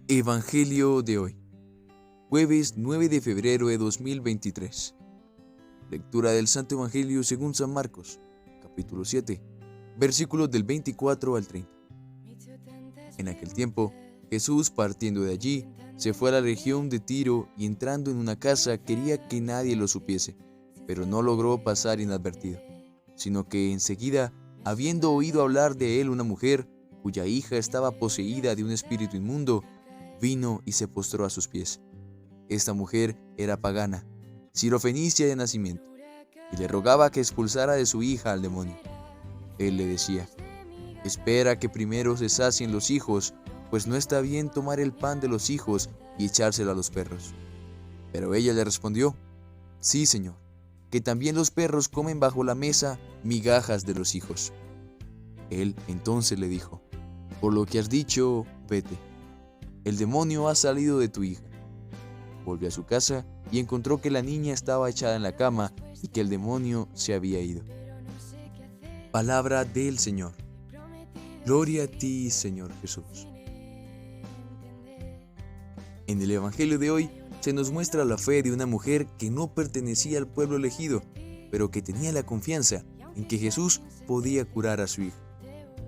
Evangelio de hoy, jueves 9 de febrero de 2023. Lectura del Santo Evangelio según San Marcos, capítulo 7, versículos del 24 al 30. En aquel tiempo, Jesús, partiendo de allí, se fue a la región de Tiro y entrando en una casa quería que nadie lo supiese, pero no logró pasar inadvertido, sino que enseguida, habiendo oído hablar de él una mujer, cuya hija estaba poseída de un espíritu inmundo, vino y se postró a sus pies. Esta mujer era pagana, sirofenicia de nacimiento, y le rogaba que expulsara de su hija al demonio. Él le decía: espera que primero se sacien los hijos, pues no está bien tomar el pan de los hijos y echárselo a los perros. Pero ella le respondió: sí, Señor, que también los perros comen bajo la mesa migajas de los hijos. Él entonces le dijo: por lo que has dicho, vete. El demonio ha salido de tu hija. Volvió a su casa y encontró que la niña estaba echada en la cama y que el demonio se había ido. Palabra del Señor. Gloria a ti, Señor Jesús. En el Evangelio de hoy se nos muestra la fe de una mujer que no pertenecía al pueblo elegido, pero que tenía la confianza en que Jesús podía curar a su hija.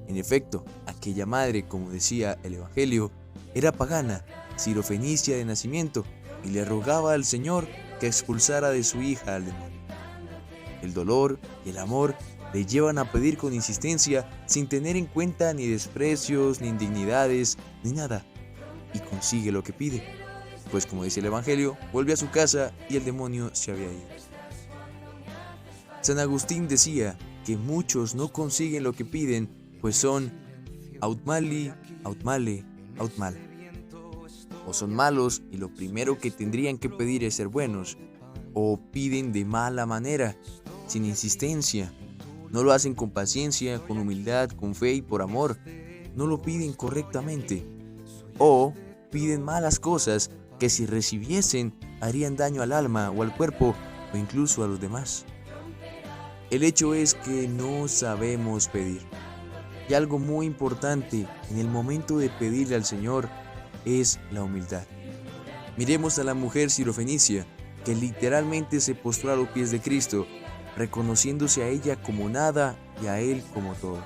En efecto, aquella madre, como decía el Evangelio, era pagana, sirofenicia de nacimiento, y le rogaba al Señor que expulsara de su hija al demonio. El dolor y el amor le llevan a pedir con insistencia, sin tener en cuenta ni desprecios, ni indignidades, ni nada, y consigue lo que pide, pues como dice el Evangelio, vuelve a su casa y el demonio se había ido. San Agustín decía que muchos no consiguen lo que piden, pues son aut mali, aut male, aut mal. O son malos y lo primero que tendrían que pedir es ser buenos, o piden de mala manera, sin insistencia. No lo hacen con paciencia, con humildad, con fe y por amor. No lo piden correctamente. O piden malas cosas que si recibiesen harían daño al alma o al cuerpo o incluso a los demás. El hecho es que no sabemos pedir. Y algo muy importante en el momento de pedirle al Señor es la humildad. Miremos a la mujer sirofenicia, que literalmente se postró a los pies de Cristo, reconociéndose a ella como nada y a Él como todo.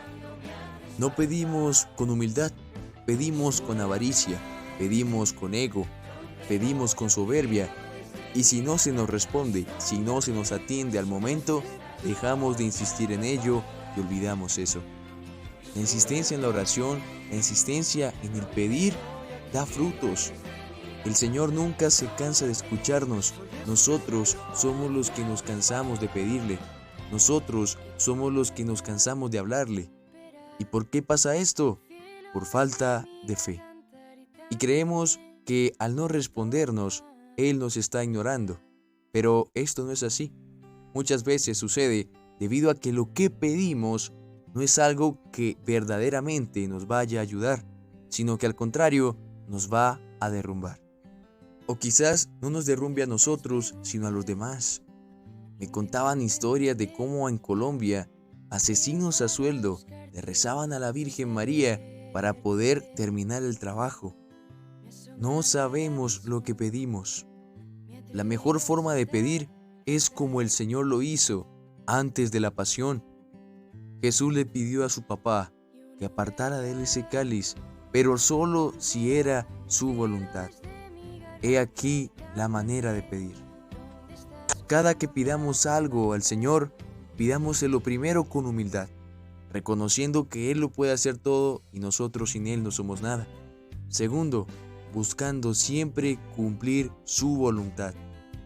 No pedimos con humildad, pedimos con avaricia, pedimos con ego, pedimos con soberbia, y si no se nos responde, si no se nos atiende al momento, dejamos de insistir en ello y olvidamos eso. La insistencia en la oración, la insistencia en el pedir, da frutos. El Señor nunca se cansa de escucharnos. Nosotros somos los que nos cansamos de pedirle. Nosotros somos los que nos cansamos de hablarle. ¿Y por qué pasa esto? Por falta de fe. Y creemos que al no respondernos, Él nos está ignorando. Pero esto no es así. Muchas veces sucede debido a que lo que pedimos no es algo que verdaderamente nos vaya a ayudar, sino que al contrario nos va a derrumbar. O quizás no nos derrumbe a nosotros, sino a los demás. Me contaban historias de cómo en Colombia asesinos a sueldo le rezaban a la Virgen María para poder terminar el trabajo. No sabemos lo que pedimos. La mejor forma de pedir es como el Señor lo hizo antes de la pasión. Jesús le pidió a su papá que apartara de él ese cáliz, pero solo si era su voluntad. He aquí la manera de pedir. Cada que pidamos algo al Señor, pidámoselo primero con humildad, reconociendo que Él lo puede hacer todo y nosotros sin Él no somos nada. Segundo, buscando siempre cumplir su voluntad.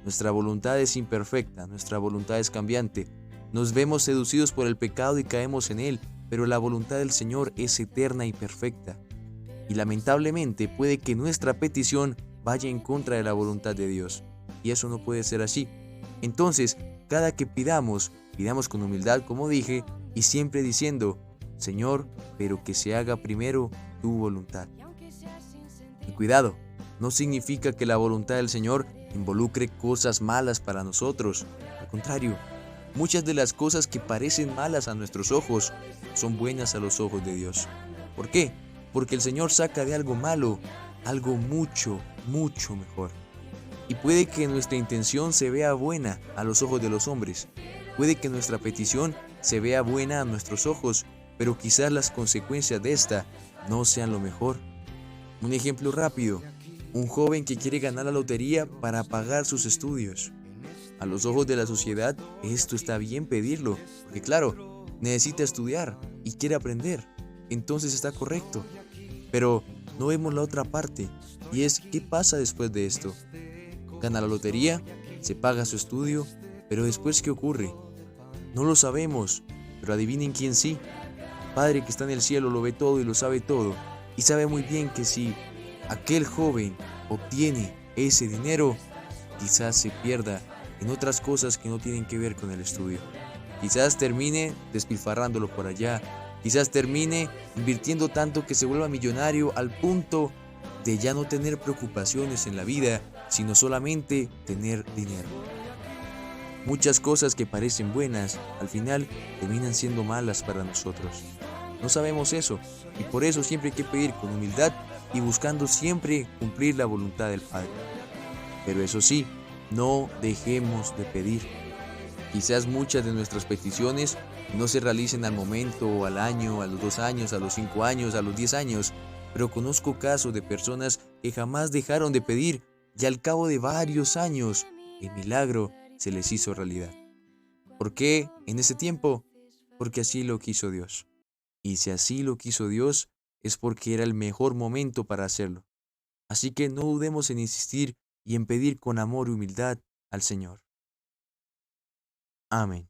Nuestra voluntad es imperfecta, nuestra voluntad es cambiante. Nos vemos seducidos por el pecado y caemos en él, pero la voluntad del Señor es eterna y perfecta. Y lamentablemente puede que nuestra petición vaya en contra de la voluntad de Dios. Y eso no puede ser así. Entonces, cada que pidamos con humildad, como dije, y siempre diciendo: Señor, pero que se haga primero tu voluntad. Y cuidado, no significa que la voluntad del Señor involucre cosas malas para nosotros. Al contrario, muchas de las cosas que parecen malas a nuestros ojos son buenas a los ojos de Dios. ¿Por qué? Porque el Señor saca de algo malo algo mucho, mucho mejor. Y puede que nuestra intención se vea buena a los ojos de los hombres, puede que nuestra petición se vea buena a nuestros ojos, pero quizás las consecuencias de esta no sean lo mejor. Un ejemplo rápido, un joven que quiere ganar la lotería para pagar sus estudios. A los ojos de la sociedad, esto está bien pedirlo, porque claro, necesita estudiar y quiere aprender, entonces está correcto. Pero no vemos la otra parte, y es ¿qué pasa después de esto? Gana la lotería, se paga su estudio, pero después ¿qué ocurre? No lo sabemos, pero adivinen quién sí. Padre que está en el cielo lo ve todo y lo sabe todo, y sabe muy bien que si aquel joven obtiene ese dinero, quizás se pierda en otras cosas que no tienen que ver con el estudio. Quizás termine despilfarrándolo por allá, quizás termine invirtiendo tanto que se vuelva millonario al punto de ya no tener preocupaciones en la vida, sino solamente tener dinero. Muchas cosas que parecen buenas, al final terminan siendo malas para nosotros. No sabemos eso, y por eso siempre hay que pedir con humildad y buscando siempre cumplir la voluntad del Padre. Pero eso sí, no dejemos de pedir. Quizás muchas de nuestras peticiones no se realicen al momento, o al año, a los 2 años, a los 5 años, a los 10 años, pero conozco casos de personas que jamás dejaron de pedir y al cabo de varios años, el milagro se les hizo realidad. ¿Por qué en ese tiempo? Porque así lo quiso Dios. Y si así lo quiso Dios, es porque era el mejor momento para hacerlo. Así que no dudemos en insistir y en pedir con amor y humildad al Señor. Amén.